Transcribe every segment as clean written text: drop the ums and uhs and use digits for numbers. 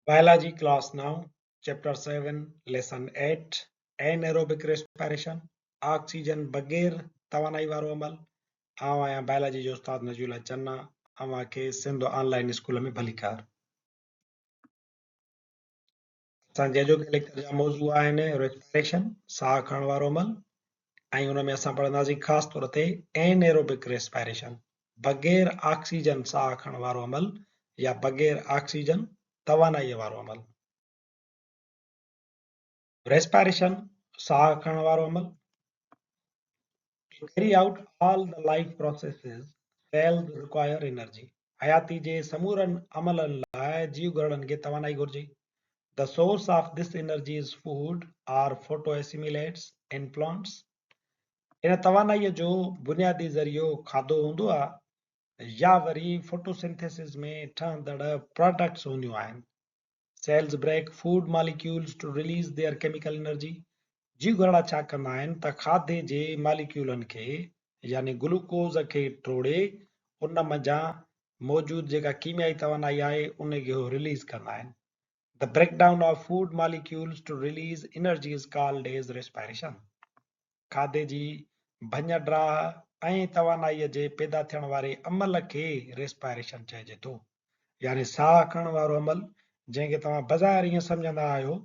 Biology class now, chapter 7, lesson 8, anaerobic respiration, oxygen बगैर तवानाई वारो अमल। आऊं आहियां biology जो उस्ताद नजूला चन्ना, अव्हांखे सिंध ऑनलाइन स्कूल में भली कार। असांजे अॼोके लेक्चर जा मौज़ू आहिनि respiration, साह खणण वारो अमल, ऐं उन में असां पढ़ंदासीं ख़ासि तौर ते anaerobic respiration, बगैर ऑक्सीजन साह खणण वारो अमल या बगैर ऑक्सीजन तवानाईअ वारो अमल। Respiration, साह खणण वारो अमल. To carry out all the life processes, cells require energy. हयाती जे समूरनि अमलनि लाइ जीव घड़नि खे तवानाई घुर्जे. The source of this energy is food or photoassimilates in plants. इन तवानाईअ जो बुनियादी ज़रियो खाधो हूंदो आहे या वरी फोटोसिंथेसिस में ठहंदड़ प्रोडक्ट्स हूंदियूं आहिनि. Cells break food molecules to release their chemical energy. जीव घड़ा छा कंदा आहिनि त खाधे जे मालिक्यूलनि खे यानी ग्लूकोज़ खे टोड़े उन मंझां मौजूद जेका कीमियाई तवानाई आहे उन खे रिलीज़ कंदा आहिनि. The breakdown of food molecules to release energy is called as respiration. खाधे जी भञ ऐं तवानाईअ जे पैदा थियण वारे अमल खे रेस्पायरेशन चइजे थो, यानी साह खणण वारो अमल जंहिंखे तव्हां बज़ारि ईअं सम्झंदा आहियो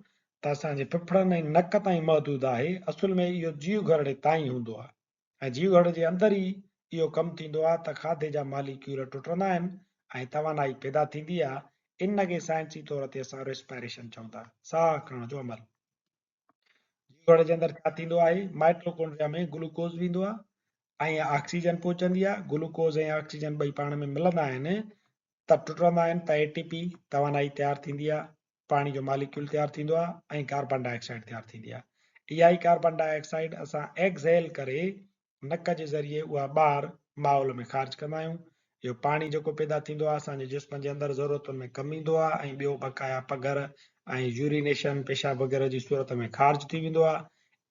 त असांजे फिफड़नि ऐं नक ताईं मौजूदु आहे, असुल में इहो जीव घड़े ताईं हूंदो आहे ऐं जीव घड़ जे अंदरि ई इहो कमु थींदो आहे त खाधे जा मालिक्यूल टुटंदा आहिनि ऐं तवानाई पैदा थींदी आहे. इन खे साइंसी तौर ते असां रेस्पायरेशन चऊं था, साह खणण जो अमल. जीव घड़ जे अंदरि छा थींदो आहे, माइट्रोकोन्ड्रिया में ग्लूकोज़ वेंदो आहे ऐं ऑक्सीजन पहुचंदी आहे. ग्लूकोज़ ऐं ऑक्सीजन ॿई पाण में मिलंदा आहिनि त टुटंदा आहिनि त एटीपी तवानाई तयारु थींदी आहे, पाणी जो मालिक्यूल तयारु थींदो आहे ऐं कार्बन डाइऑक्साइड तयारु थींदी आहे. इहा ई कार्बन डाइऑक्साइड असां एक्सहेल करे नक जे ज़रिए उहा ॿाहिरि माहौल में ख़ारिज कंदा आहियूं. इहो पाणी जेको पैदा थींदो आहे असांजे जिस्म जे अंदरि ज़रूरतुनि में कमु ईंदो आहे ऐं ॿियो बक़ाया पघर ऐं यूरिनेशन पेशाब वग़ैरह जी सूरत में ख़ारिज थी वेंदो आहे.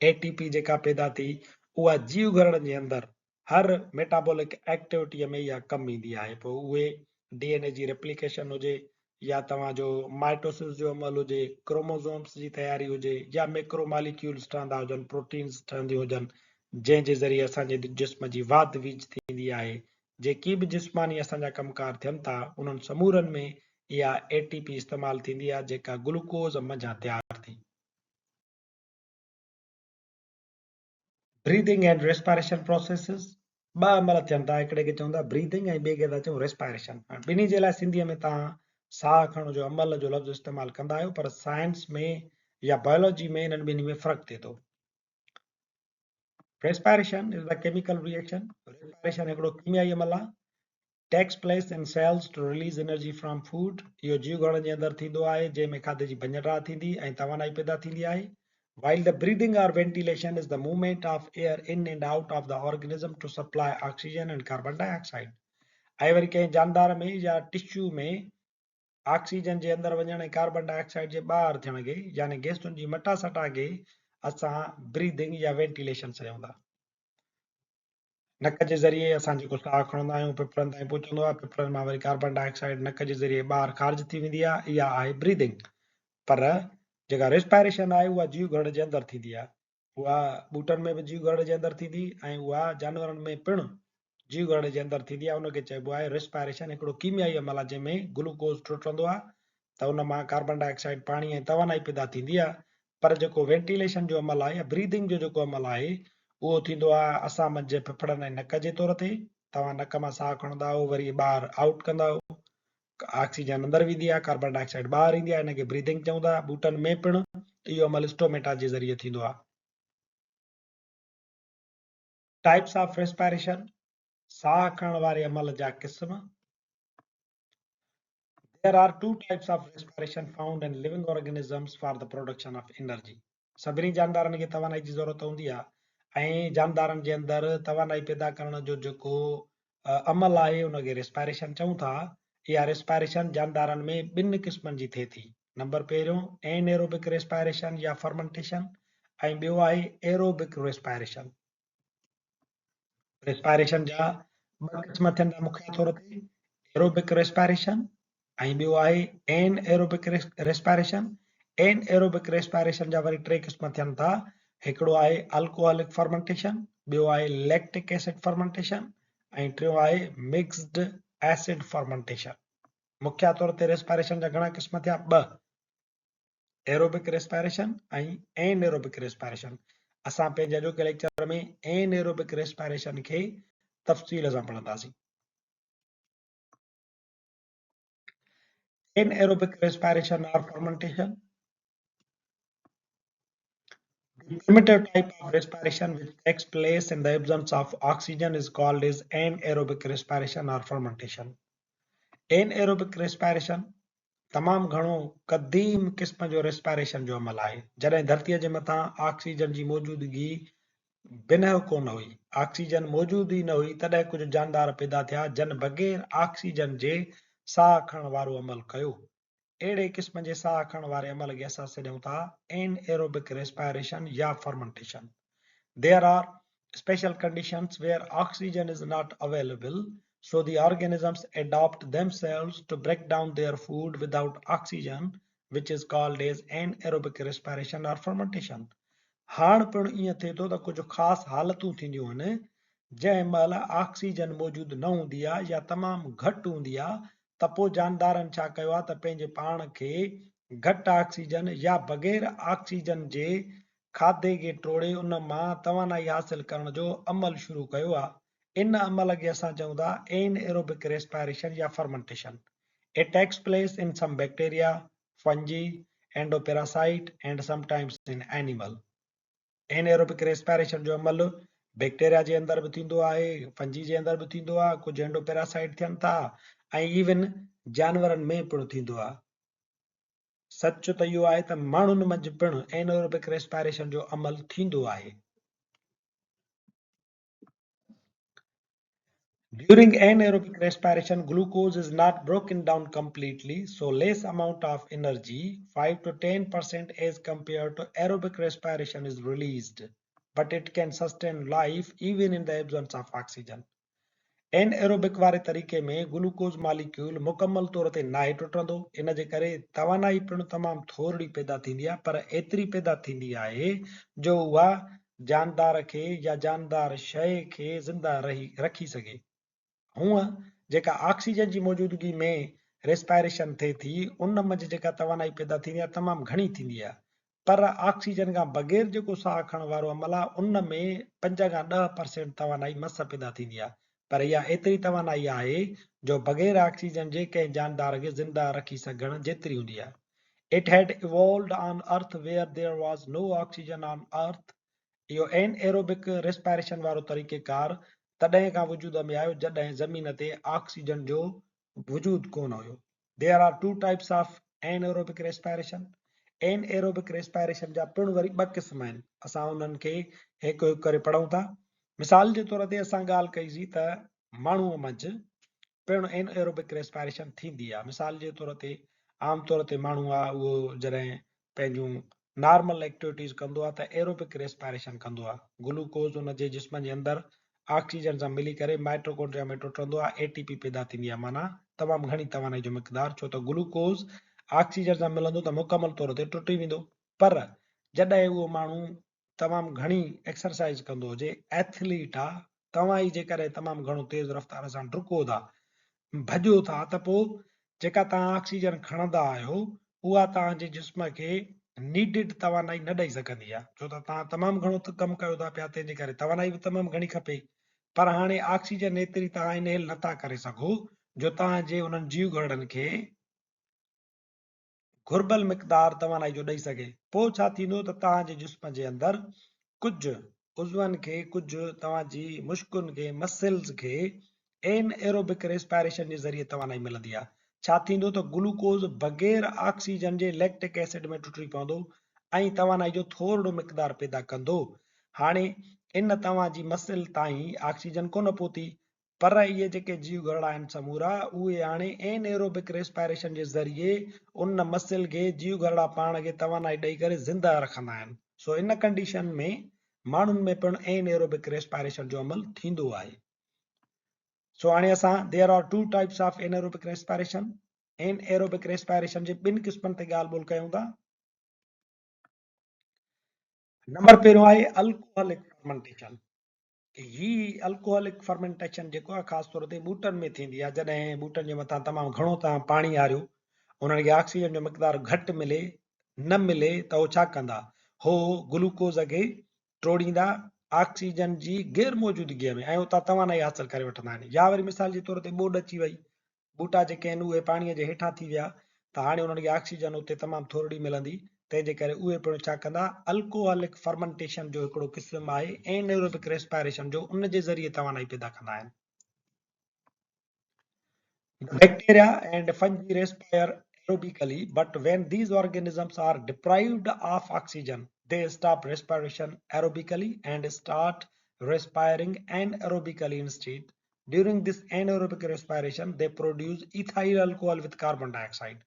एटीपी जेका पैदा थी उहा जीव घड़नि जे अंदरि हर मेटाबॉलिक एक्टिविटीअ में इहा कमु ईंदी आहे. पोइ उहे डीएनए जी रेप्लिकेशन हुजे या तव्हांजो माइटोसिस जो अमल हुजे, क्रोमोसोम्स जी तयारी हुजे या मैक्रो मॉलिक्यूल्स ठहंदा हुजनि, प्रोटीन्स ठहंदियूं हुजनि, जंहिंजे ज़रिए असांजे जिस्म जी वाध वीज थींदी आहे. जेकी बि जिस्मानी असांजा कमकार थियनि था उन्हनि समूरनि में इहा एटीपी इस्तेमालु थींदी आहे जेका ग्लूकोज़ मंझां तयारु थी. ब्रीदिंग एंड रेस्पायरेशन प्रोसेसिस ॿ अमल थियनि था, हिकिड़े खे चवंदा ब्रीदिंग ऐं ॿिए खे था चऊं रेस्पायरेशन. ॿिन्ही जे लाइ सिंधीअ में तव्हां साह खणण जो अमल जो लफ़्ज़ इस्तेमालु कंदा आहियो, पर साइंस में या बायोलॉजी में इन्हनि ॿिन्ही में फ़र्क़ु थिए थो. Respiration is the chemical reaction. Respiration हिकिड़ो कीमियाई अमल आहे. Takes place in cells to release energy from food. इहो जीव घड़नि जे अंदरि थींदो आहे जंहिंमें खाधे जी भञ थींदी ऐं तवानाई पैदा थींदी आहे. While the breathing or ventilation is the movement of air in and out of the organism to supply oxygen and carbon dioxide. ऐं वरी कंहिं जानदार में या टिश्यू में ऑक्सीजन जे अंदरि वञण ऐं कार्बन डाइऑक्साइड जे ॿाहिरि थियण खे यानी गैसुनि जी मटासटा खे असां ब्रीदिंग या वेंटिलेशन चऊं था. नक जे ज़रिए असां जेको साह खणंदा आहियूं फिफड़नि ताईं पहुचंदो आहे, फिफड़नि मां वरी कार्बन डाइऑक्साइड नक जे ज़रिए ॿाहिरि ख़ारिज थी वेंदी आहे, इहा आहे ब्रीदिंग. पर जेका रेस्पायरेशन आहे उहा जीव घड़ जे अंदरि थींदी आहे. उहा ॿूटनि में बि जीव घड़ जे अंदरि थींदी ऐं उहा जानवरनि में पिणु जीव घड़ जे अंदरि थींदी आहे. उनखे चइबो आहे रेस्पायरेशन. हिकिड़ो कीमियाई अमल आहे जंहिंमें ग्लूकोज़ टुटंदो आहे त उन मां कार्बन डाइऑक्साइड पाणी ऐं तवानाई पैदा थींदी आहे. पर जेको वेंटिलेशन जो अमल आहे या ब्रीदिंग जो जेको अमल आहे उहो थींदो आहे असां मंझि फिफड़नि ऐं नक जे तौर ते. तव्हां नक मां साह खणंदा आहियो, वरी ॿाहिरि आउट कंदा आहियो, ऑक्सीजन अंदरि वेंदी आहे, कार्बन डाइऑक्साइड ॿाहिरि ईंदी आहे, हिनखे ब्रीदिंग चऊं था. ॿूटनि में पिणु इहो अमल स्टोमेटा जे ज़रिए थींदो आहे. टाइप्स ऑफ रेस्पायरेशन, साह खणण वारे अमल जा क़िस्म. There are two types of respiration found in living organisms for the production of energy. सभिनी जानदारनि खे तवानाई जी ज़रूरत हूंदी आहे ऐं जानदारनि जे अंदरि तवानाई पैदा करण जो जेको अमल आहे उनखे रेस्पायरेशन चऊं था. इहा रेस्पायरेशन जानदारनि में ॿिनि क़िस्मनि जी थिए थी. नंबर पहिरियों एनएरोबिक रेस्पायरेशन या फर्मेंटेशन ऐं ॿियो आहे एरोबिक रेस्पायरेशन. रेस्पायरेशन जा ॿ क़िस्म थियनि था मुख्य तौर ते, एरोबिक रेस्पायरेशन ऐं ॿियो आहे एनएरोबिक रेस्पिरेशन। एनएरोबिक रेस्पिरेशन जा वरी 3 क़िस्म थियनि था। हिकिड़ो आहे अल्कोहलिक फर्मेंटेशन, ॿियो आहे लैक्टिक एसिड फर्मेंटेशन ऐं टियों आहे मिक्स्ड एसिड फर्मेंटेशन। मुख्य तौर ते रेस्पिरेशन जा घणा क़िस्म थिया? 2, एरोबिक रेस्पिरेशन ऐं एनएरोबिक रेस्पिरेशन। असां पंहिंजे अॼोके लेक्चर में एनएरोबिक रेस्पिरेशन खे तफ़सील सां पढ़ंदासीं। Anaerobic respiration or fermentation. The primitive type of respiration which takes place in the absence of oxygen is called as anaerobic respiration or fermentation. Anaerobic respiration तमाम घणो क़दीम क़िस्म जो रेस्पिरेशन जो अमल आहे। जॾहिं धरतीअ जे मथां ऑक्सीजन जी मौजूदगी बिना कोन हुई, ऑक्सीजन मौजूद ई न हुई, तॾहिं कुझु जानदार पैदा थिया जन बग़ैर ऑक्सीजन जे साह खणण वारो अमल कयो। अहिड़े क़िस्म जे साह खणण वारे अमल खे असां सॾूं था एनएरोबिक रेस्पिरेशन या fermentation. There are special conditions where oxygen is not available, so the organisms adapt themselves to break down their food without oxygen, which is called as anaerobic respiration or fermentation. हाण पिणु ईअं थिए थो त कुझु ख़ासि हालतूं थींदियूं आहिनि जंहिं महिल ऑक्सीजन मौजूदु न हूंदी आहे या तमामु घटि हूंदी आहे, त पोइ जानदारनि छा कयो आहे त पंहिंजे पाण खे घटि ऑक्सीजन या बग़ैर ऑक्सीजन जे खाधे खे टोड़े उन मां तवानाई हासिल करण जो अमल शुरू कयो आहे। इन अमल खे असां चऊं था एनएरोबिक रेस्पिरेशन या fermentation. It takes place in some bacteria, fungi, endoparasite and sometimes in animal. Anaerobic respiration जो अमल बैक्टीरिया जे अंदर बि थींदो आहे, फंजी जे अंदर बि थींदो आहे, कुझु एंडोपेरासाइट थियनि था ऐं इवन जानवरनि में पिणु थींदो आहे। सच त इहो आहे त माण्हुनि मंझि पिणु एनएरोबिक रेस्पिरेशन जो अमल थींदो आहे। During anaerobic respiration, glucose is not broken down completely, so less amount of energy, 5 to 10% as compared to aerobic respiration, is released, but it can sustain life even in the absence of oxygen. Anaerobic वारे तरीक़े में glucose molecule मुकमल तौर ते नाहे टुटंदो, इन जे करे तवानाई पिणु तमामु थोरी पैदा थींदी आहे, पर एतिरी पैदा थींदी आहे जो उहा जानदार खे या जानदार शइ खे ज़िंदा रखी सघे। हूअं जेका ऑक्सीजन जी मौजूदगी में रेस्पिरेशन थिए थी, उन मंझि जेका तवानाई पैदा थींदी आहे तमामु घणी थींदी आहे, पर ऑक्सीजन खां बग़ैर जेको साह खणण वारो अमल आहे उन में 5 खां 10% तवानाई मस पैदा थींदी आहे, पर इहा एतिरी तवानाई आहे जो बग़ैर ऑक्सीजन जे कंहिं जानदार खे ज़िंदा रखी सघण जेतिरी हूंदी आहे। It had evolved on Earth where there was no oxygen on Earth. इहो एनएरोबिक रेस्पिरेशन वारो तरीक़ेकार तॾहिं खां वजूद में आयो जॾहिं ज़मीन ते ऑक्सीजन जो वजूद कोन हुयो। There are 2 types of anaerobic respiration. Anaerobic respiration जा पिणु वरी 2 क़िस्म आहिनि। असां उन्हनि खे हिकु हिकु करे पढ़ूं था। मिसाल जे तौर ते असां ॻाल्हि कईसीं त माण्हूअ मंझि पिणु एनएरोबिक रेस्पिरेशन थींदी आहे। मिसाल जे तौर ते आम तौर ते माण्हू आहे उहो जॾहिं पंहिंजूं नॉर्मल एक्टिविटीज़ कंदो आहे त एरोबिक रेस्पिरेशन कंदो आहे। ग्लूकोज उन जे जिस्म जे अंदरि ऑक्सीजन सां मिली करे माइटोकॉन्ड्रिया में टुटंदो आहे, एटीपी पैदा थींदी आहे, माना तमामु घणी तवानाई जो मिक़दार, छो त ग्लूकोज ऑक्सीजन सां मिलंदो त मुकमल तौर ते टुटी वेंदो। पर जॾहिं उहो माण्हू तमामु घणी एक्सरसाइज कंदो हुजे, एथलीट आहे, तव्हां ई जेकॾहिं तमामु घणो तेज़ रफ़्तार सां डुको था, भॼो था, त पोइ जेका तव्हां ऑक्सीजन खणंदा आहियो उहा तव्हांजे जिस्म खे नीडिड तवानाई न ॾेई सघंदी आहे, छो त तव्हां तमामु घणो कमु कयो था पिया, तंहिंजे करे तवानाई बि तमामु घणी खपे। पर हाणे ऑक्सीजन एतिरी तव्हां इनहेल नथा करे सघो जो तव्हांजे उन्हनि जीव घड़नि खे घुर्बल मिक़दार तवानाई जो ॾेई सघे। पोइ छा थींदो त तव्हांजे जिस्म जे अंदरि कुझु उज़वनि खे, कुझु तव्हांजी मुश्कुनि खे, मसल्स खे एनएरोबिक रेस्पिरेशन जे ज़रिए तवानाई मिलंदी आहे। छा थींदो त ग्लूकोज बग़ैर ऑक्सीजन जे लैक्टिक एसिड में टुटी पवंदो ऐं तवानाई जो थोरो मिक़दार पैदा कंदो। हाणे इन तव्हांजी मसल ताईं ऑक्सीजन कोन पहुती, पर इहे जेके जीव घड़ा आहिनि समूरा, उहे हाणे एनएरोबिक रेस्पिरेशन जे ज़रिए उन मसल खे जीव घड़ा पाण खे तवानाई ॾेई करे ज़िंदा रखंदा आहिनि। सो इन कंडीशन में माण्हुनि में पिणु एनएरोबिक रेस्पिरेशन जो अमल थींदो आहे। सो हाणे असां there are 2 types of anaerobic respiration, anaerobic respiration जे ॿिनि क़िस्मनि ते ॻाल्हि ॿोल कयूं था। नंबर पहिरियों आहे अल्कोहलिक फर्मेंटेशन। ही अल्कोहलिक फर्मेंटेशन जेको आहे ख़ासि तौर ते ॿूटनि में थींदी आहे। जॾहिं ॿूटनि जे मथां तमामु घणो तव्हां पाणी आरियो, उन्हनि खे ऑक्सीजन जो मक़दारु घटि मिले, न मिले त उहो छा कंदा, हो ग्लूकोज़ खे टोड़ींदा ऑक्सीजन जी गैर मौजूदगीअ में, ऐं उतां तवानाई हासिल करे वठंदा आहिनि। या वरी मिसाल जे तौर ते ॿोॾि अची वई, ॿूटा जेके आहिनि उहे पाणीअ जे हेठां थी विया, त हाणे उन्हनि खे ऑक्सीजन उते तमामु थोरी मिलंदी, तंहिंजे करे उहे पिणु छा कंदा, अल्कोहलिक फर्मेंटेशन जो हिकिड़ो क़िस्म आहे एनएरोबिक रेस्पायरेशन जो, उन जे ज़रिए तवानाई पैदा कंदा आहिनि। Bacteria and fungi respire aerobically, but when these organisms are deprived of oxygen, they stop respiration aerobically and start respiring anaerobically instead. During this anaerobic respiration, they produce ethyl alcohol with carbon dioxide.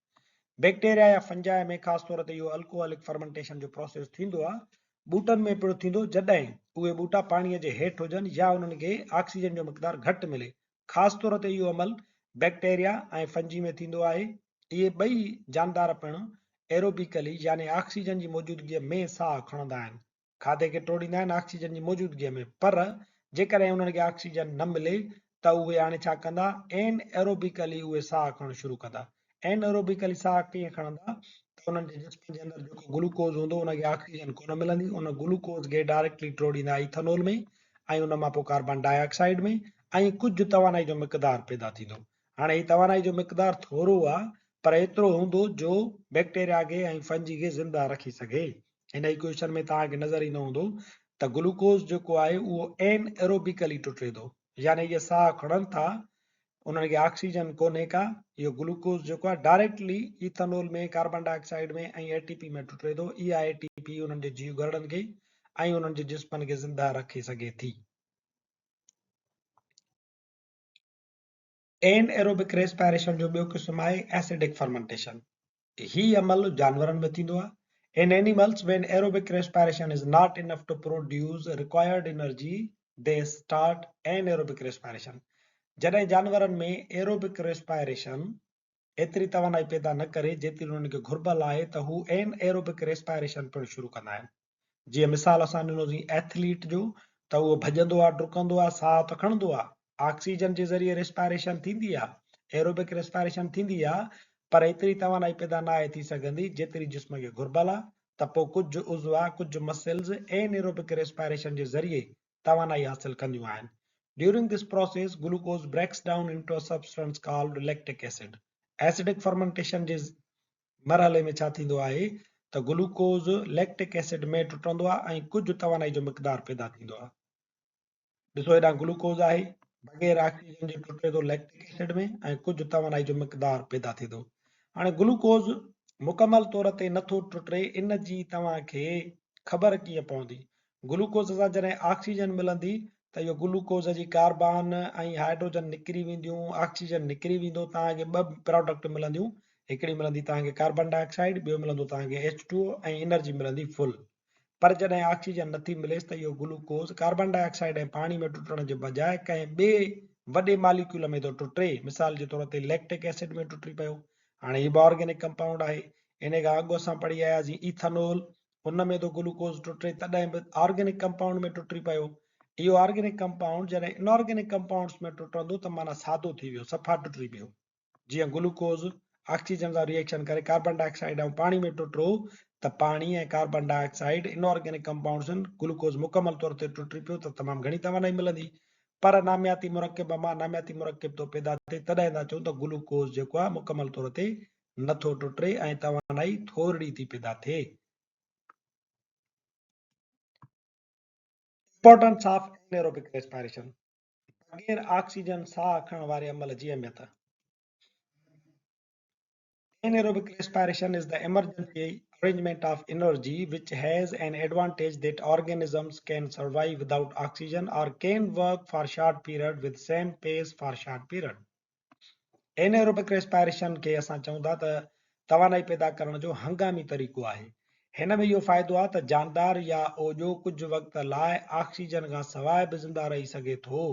Bacteria या fungi में ख़ासि तौर ते इहो alcoholic fermentation जो process थींदो आहे, ॿूटनि में पिणु थींदो जॾहिं उहे ॿूटा पाणीअ जे हेठि हुजनि या उन्हनि खे ऑक्सीजन जो मक़दारु घटि मिले। ख़ासि तौर ते इहो अमल बैक्टीरिया ऐं फंजी में थींदो आहे। इहे ॿई जानदार पिणु एरोबिकली यानी ऑक्सीजन जी मौजूदगीअ में साह खणंदा आहिनि, खाधे खे टोड़ींदा आहिनि ऑक्सीजन जी मौजूदगीअ में, पर जेकॾहिं उन्हनि खे ऑक्सीजन न मिले त उहे हाणे छा कंदा, एन एरोबिकली उहे साह खणणु शुरू कंदा। एनएरोबिकली साह कीअं खणंदा, त उन्हनि जे जिस्म जे अंदरि जेको ग्लूकोज़ हूंदो उनखे ऑक्सीजन कोन मिलंदी, उन ग्लूकोज़ खे डायरेक्टली टोड़ींदा इथेनॉल में, ऐं उन मां पोइ कार्बन डाइऑक्साइड में, ऐं कुझु तवानाई जो मक़दारु पैदा थींदो। हाणे ही तवानाई जो मक़दारु थोरो आहे, पर एतिरो हूंदो जो बैक्टीरिया खे ऐं फंजी खे ज़िंदा रखी सघे। हिन इक्वेशन में तव्हांखे नज़र ईंदो हूंदो त ग्लूकोज़ जेको आहे उहो एन एरोबिकली टुटे थो, यानी इहे साह खणनि था, उन्हनि खे ऑक्सीजन कोन्हे का, इहो ग्लूकोज़ जेको आहे डायरेक्टली इथेनॉल में, कार्बन डाइऑक्साइड में ऐं एटीपी में टुटे थो। इहा एटीपी उन्हनि जे जीव गरड़नि खे ऐं उन्हनि जे जिस्मनि खे ज़िंदा रखे सघे थी। एनएरोबिक रेस्पायरेशन जो ॿियो क़िस्म आहे एसिडिक फर्मेंटेशन। ही अमल जानवरनि में थींदो आहे। In animals, when aerobic respiration is not enough to produce required energy, they start anaerobic respiration. जॾहिं जानवरनि में एरोबिक रेस्पायरेशन एतिरी तवानाई पैदा न करे जेतिरी उन्हनि खे घुर्बल आहे, त हू एन एरोबिक रेस्पायरेशन पिणु शुरू कंदा आहिनि। जीअं मिसाल असां ॾिनोसीं एथलीट जो, त उहो भॼंदो आहे, डुकंदो आहे, साह त खणंदो आहे, ऑक्सीजन जे ज़रिए रेस्पायरेशन थींदी आहे, एरोबिक रेस्पायरेशन थींदी आहे, पर एतिरी तवानाई पैदा न आहे थी सघंदी जेतिरी जिस्म खे घुर्बल आहे। त पोइ कुझु उज़वा, कुझु मसल्स एनएरोबिक रेस्पायरेशन जे ज़रिए तवानाई हासिल कंदियूं आहिनि। During this process, glucose breaks down into a substance called lactic acid. Acidic fermentation जे मरहले में छा थींदो आहे त ग्लूकोज़ लैक्टिक एसिड में टुटंदो आहे ऐं कुझु तवानाई जो मक़दारु पैदा थींदो आहे। ॾिसो हेॾां ग्लूकोज़ आहे, बग़ैर ऑक्सीजन जे टुटे थो लैक्टिक एसिड में, ऐं कुझु तवानाई जो मक़दारु पैदा थिए थो। हाणे ग्लूकोज़ मुकमल तौर ते नथो टुटे, इन जी तव्हांखे ख़बर कीअं पवंदी? ग्लूकोज़ सां जॾहिं ऑक्सीजन मिलंदी त इहो ग्लूकोज़ जी कार्बन ऐं हाइड्रोजन निकिरी वेंदियूं, ऑक्सीजन निकिरी वेंदो, तव्हांखे ॿ प्रोडक्ट मिलंदियूं, हिकिड़ी मिलंदी तव्हांखे कार्बन डाइऑक्साइड, ॿियो मिलंदो तव्हांखे H2O ऐं एनर्जी मिलंदी फुल। पर जॾहिं ऑक्सीजन नथी मिलेसि त इहो ग्लूकोज़ कार्बन डाइऑक्साइड ऐं पाणी में टुटण जे बजाए कंहिं ॿिए वॾे मालिक्यूल में थो टुटे। मिसाल जे तौर ते लैक्टिक एसिड में टुटी पियो। हाणे हीउ ऑर्गेनिक कंपाउंड आहे, इन खां अॻु असां पढ़ी आयासीं इथेनॉल, उन में थो ग्लूकोज़ टुटे, तॾहिं बि ऑर्गेनिक कंपाउंड में टुटी पियो। इहो ऑर्गेनिक कंपाउंड जॾहिं इनऑर्गेनिक कंपाउंड्स में टुटंदो त माना सादो थी वियो, सफ़ा टुटी पियो। जीअं ग्लूकोज़ ऑक्सीजन सां रिएक्शन करे कार्बन डाइऑक्साइड ऐं पाणी में टुटो, त पाणी ऐं कार्बन डाइऑक्साइड इनऑर्गेनिक कंपाउंड्स आहिनि, ग्लूकोज़ मुकमल तौर ते टुटी पियो त तमामु घणी तवानाई मिलंदी। पर नामियाती मुरकब मां नामियाती मुरकब थो पैदा थिए, तॾहिं था चऊं त ग्लूकोज़ जेको आहे मुकमल तौर ते नथो टुटे ऐं तवानाई थोरी थी पैदा थिए। Importance of anaerobic respiration. बग़ैर ऑक्सीजन साह खणण वारे अमल जी अहमियत। Anaerobic respiration is the emergency arrangement of energy which has an advantage that organisms can survive without oxygen or can work for short period with same pace for short period. Anaerobic respiration के असां चऊं था त तवानाई पैदा करण जो हंगामी तरीक़ो आहे। हिन में इहो फ़ाइदो आहे त जानदार या ओजो कुझु वक़्त लाइ ऑक्सीजन खां सवाइ बि ज़िंदा रही सघे थो।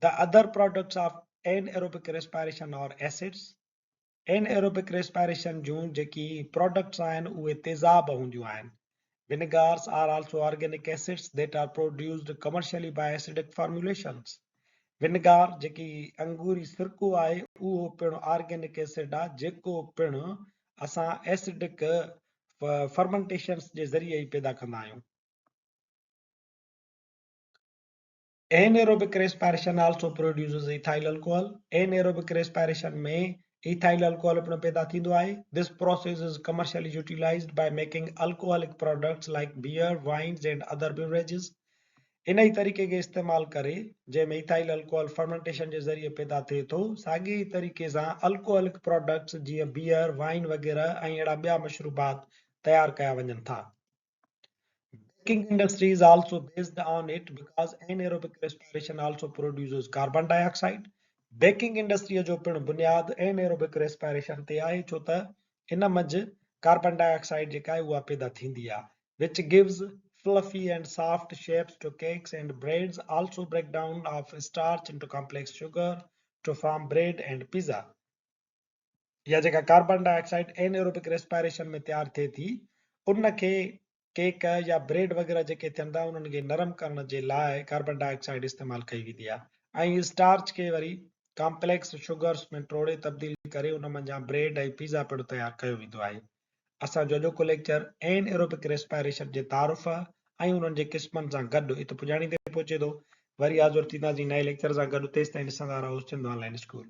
The other products of anaerobic respiration are acids, anaerobic respiration जूं जेकी प्रोडक्ट्स आहिनि उहे तेज़ाब हूंदियूं आहिनि. Vinegars are also organic acids that are produced commercially by acidic formulations. Vinegar जेकी अंगूरी सिरको आहे उहो पिणु ऑर्गेनिक एसिड आहे जेको पिणु असां एसिडिक फर्मेंटेशंस जे ज़रिए ई पैदा कंदा आहियूं. Anaerobic respiration also produces ethyl alcohol. Anaerobic respiration में ethyl alcohol पिणु पैदा थींदो आहे. This process is commercially utilized by making alcoholic products like beer, wines and other beverages. इन ई तरीक़े खे इस्तेमाल करे जंहिंमें इथाइल अल्कोहल फर्मेंटेशन जे ज़रिए पैदा थिए थो, साॻी तरीक़े सां अल्कोहलिक प्रोडक्ट्स जीअं बियर, वाइन वग़ैरह ऐं अहिड़ा ॿिया मशरूबात तयारु कया वञनि था. Baking industry is also based on it because anaerobic respiration also produces carbon dioxide. Baking industry जो पिणु बुनियाद anaerobic respiration ते आहे छो त इन मंझि कार्बन डाइऑक्साइड जेका आहे उहा पैदा थींदी आहे, which gives fluffy and soft shapes to cakes and breads. Also breakdown of starch into complex sugar to form bread and pizza. या जेका कार्बन डाइऑक्साइड एनएरोबिक रेस्पिरेशन में तैयार थिए थी उन खे केक या ब्रेड वग़ैरह जेके थियनि था उन्हनि खे नरम करण जे लाइ कार्बन डाइऑक्साइड इस्तेमालु कई वेंदी आहे ऐं स्टार्च खे वरी कॉम्प्लेक्स शुगर्स में टोड़े तब्दील करे उन मंझां ब्रेड ऐं पिज़ा पिणु तयारु कयो वेंदो आहे. असांजो अॼोको लेक्चर एनएरोबिक रेस्पिरेशन जे तारुफ़ ऐं उन्हनि जे क़िस्मनि सां गॾु हिते पुॼाणी ते पहुचे थो. वरी हाज़ुर थींदासीं नए लेक्चर सां गॾु. तेसिताईं ॾिसंदा रहो सिंध ऑनलाइन स्कूल.